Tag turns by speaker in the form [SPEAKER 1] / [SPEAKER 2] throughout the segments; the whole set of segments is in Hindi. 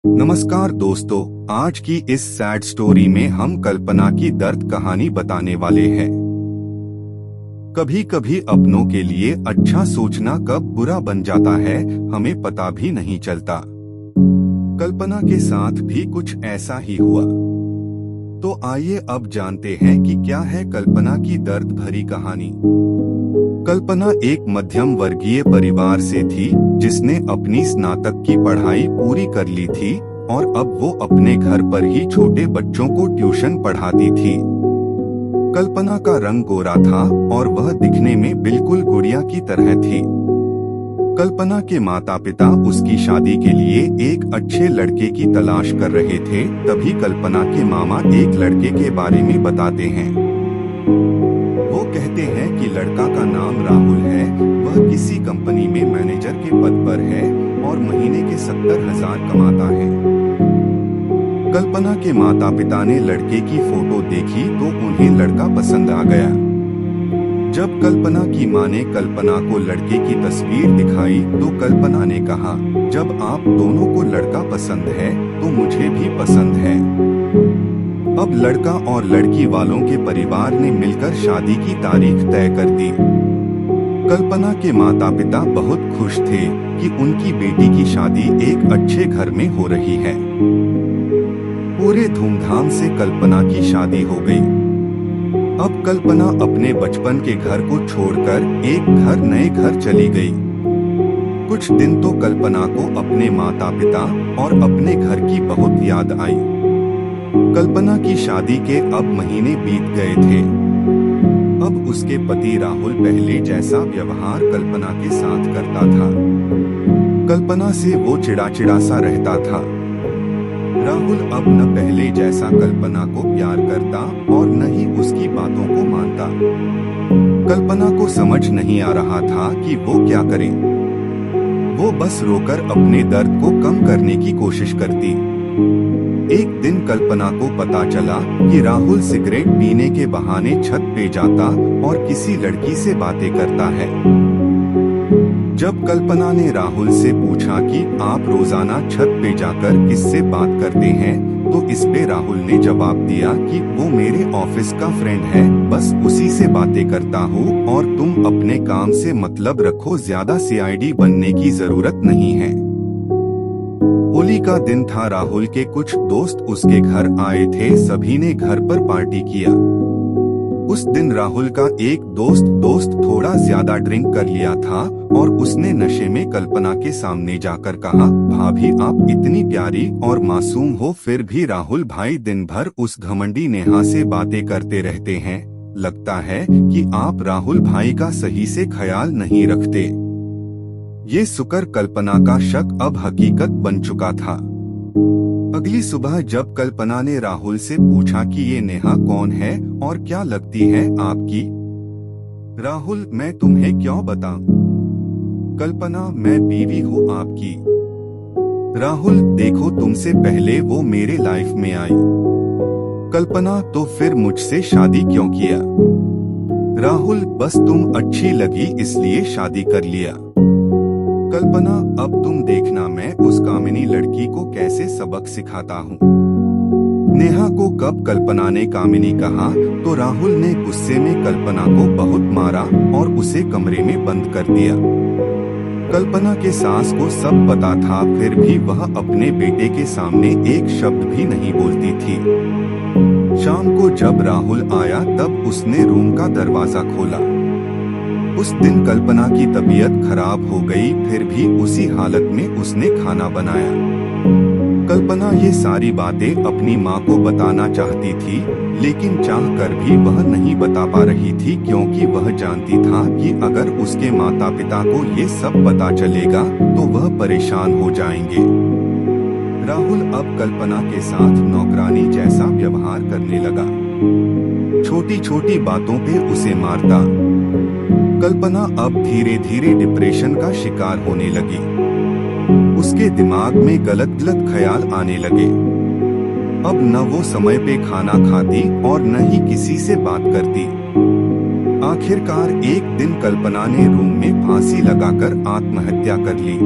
[SPEAKER 1] नमस्कार दोस्तों, आज की इस सैड स्टोरी में हम कल्पना की दर्द कहानी बताने वाले हैं। कभी कभी अपनों के लिए अच्छा सोचना कब बुरा बन जाता है हमें पता भी नहीं चलता। कल्पना के साथ भी कुछ ऐसा ही हुआ। तो आइए अब जानते हैं कि क्या है कल्पना की दर्द भरी कहानी। कल्पना एक मध्यम वर्गीय परिवार से थी जिसने अपनी स्नातक की पढ़ाई पूरी कर ली थी और अब वो अपने घर पर ही छोटे बच्चों को ट्यूशन पढ़ाती थी। कल्पना का रंग गोरा था और वह दिखने में बिल्कुल गुड़िया की तरह थी। कल्पना के माता पिता उसकी शादी के लिए एक अच्छे लड़के की तलाश कर रहे थे। तभी कल्पना के मामा एक लड़के के बारे में बताते हैं। वो कहते हैं कि लड़का का नाम राहुल है, वह किसी कंपनी में मैनेजर के पद पर है और महीने के 70,000 कमाता है। कल्पना के माता पिता ने लड़के की फोटो देखी तो उन्हें लड़का पसंद आ गया। जब कल्पना की मां ने कल्पना को लड़के की तस्वीर दिखाई तो कल्पना ने कहा, जब आप दोनों को लड़का पसंद है तो मुझे भी पसंद है। अब लड़का और लड़की वालों के परिवार ने मिलकर शादी की तारीख तय कर दी। कल्पना के माता पिता बहुत खुश थे कि उनकी बेटी की शादी एक अच्छे घर में हो रही है। पूरे धूमधाम से कल्पना की शादी हो गई। अब कल्पना अपने बचपन के घर को छोड़कर एक नए घर चली गई। कुछ दिन तो कल्पना को अपने माता पिता और अपने घर की बहुत याद आई। कल्पना की शादी के अब महीने बीत गए थे। अब उसके पति राहुल पहले जैसा व्यवहार कल्पना के साथ करता था। कल्पना से वो चिड़चिड़ा सा रहता था। राहुल अब न पहले जैसा कल्पना को प्यार करता और न ही उसकी बातों को मानता। कल्पना को समझ नहीं आ रहा था कि वो क्या करे। वो बस रोकर अपने दर्द को कम करने की कोशिश करती। एक दिन कल्पना को पता चला कि राहुल सिगरेट पीने के बहाने छत पे जाता और किसी लड़की से बातें करता है। जब कल्पना ने राहुल से पूछा कि आप रोजाना छत पे जाकर किससे बात करते हैं, तो इस पे राहुल ने जवाब दिया कि वो मेरे ऑफिस का फ्रेंड है, बस उसी से बातें करता हूँ और तुम अपने काम से मतलब रखो, ज्यादा सीआईडी बनने की जरूरत नहीं है। होली का दिन था। राहुल के कुछ दोस्त उसके घर आए थे। सभी ने घर पर पार्टी किया। उस दिन राहुल का एक दोस्त थोड़ा ज्यादा ड्रिंक कर लिया था और उसने नशे में कल्पना के सामने जाकर कहा, भाभी आप इतनी प्यारी और मासूम हो, फिर भी राहुल भाई दिन भर उस घमंडी नेहा से बातें करते रहते हैं। लगता है कि आप राहुल भाई का सही से ख्याल नहीं रखते। ये सुकर कल्पना का शक अब हकीकत बन चुका था। अगली सुबह जब कल्पना ने राहुल से पूछा कि ये नेहा कौन है और क्या लगती है आपकी? राहुल, मैं तुम्हें क्यों बताऊं? कल्पना, मैं बीवी हूँ आपकी। राहुल, देखो तुमसे पहले वो मेरे लाइफ में आई। कल्पना, तो फिर मुझसे शादी क्यों किया? राहुल, बस तुम अच्छी लगी इसलिए शादी कर लिया। कल्पना, अब तुम देखना मैं उस कामिनी लड़की को कैसे सबक सिखाता हूँ। नेहा को कब कल्पना ने कामिनी कहा तो राहुल ने गुस्से में कल्पना को बहुत मारा और उसे कमरे में बंद कर दिया। कल्पना के सास को सब पता था, फिर भी वह अपने बेटे के सामने एक शब्द भी नहीं बोलती थी। शाम को जब राहुल आया तब उसने रूम का दरवाजा खोला। उस दिन कल्पना की तबीयत खराब हो गई, फिर भी उसी हालत में उसने खाना बनाया। कल्पना ये सारी बातें अपनी माँ को बताना चाहती थी, लेकिन चाहकर भी वह नहीं बता पा रही थी, क्योंकि वह जानती था कि अगर उसके माता पिता को ये सब पता चलेगा तो वह परेशान हो जाएंगे। राहुल अब कल्पना के साथ नौकरानी जैसा व्यवहार करने लगा। छोटी छोटी बातों पे उसे मारता। कल्पना अब धीरे धीरे डिप्रेशन का शिकार होने लगी। उसके दिमाग में गलत ख्याल आने लगे। अब न वो समय पे खाना खाती और न ही किसी से बात करती। आखिरकार एक दिन कल्पना ने रूम में फांसी लगाकर आत्महत्या कर ली।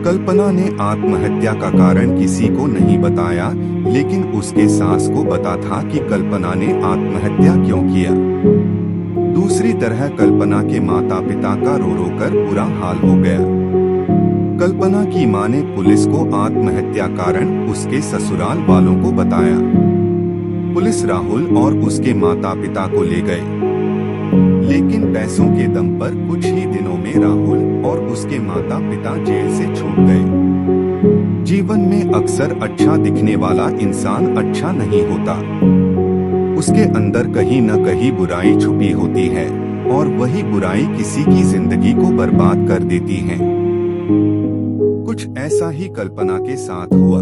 [SPEAKER 1] कल्पना ने आत्महत्या का कारण किसी को नहीं बताया, लेकिन उसके सास को पता था कि कल्पना ने आत्महत्या क्यों किया। दूसरी तरह कल्पना के माता पिता का रो रो कर बुरा हाल हो गया। कल्पना की मां ने पुलिस को आत्महत्या कारण उसके ससुराल वालों को बताया। पुलिस राहुल और उसके माता पिता को ले गए, लेकिन पैसों के दम पर कुछ ही दिनों में राहुल और उसके माता पिता जेल से छूट गए। जीवन में अक्सर अच्छा दिखने वाला इंसान अच्छा नहीं होता। उसके अंदर कहीं न कहीं बुराई छुपी होती है और वही बुराई किसी की जिंदगी को बर्बाद कर देती है। कुछ ऐसा ही कल्पना के साथ हुआ।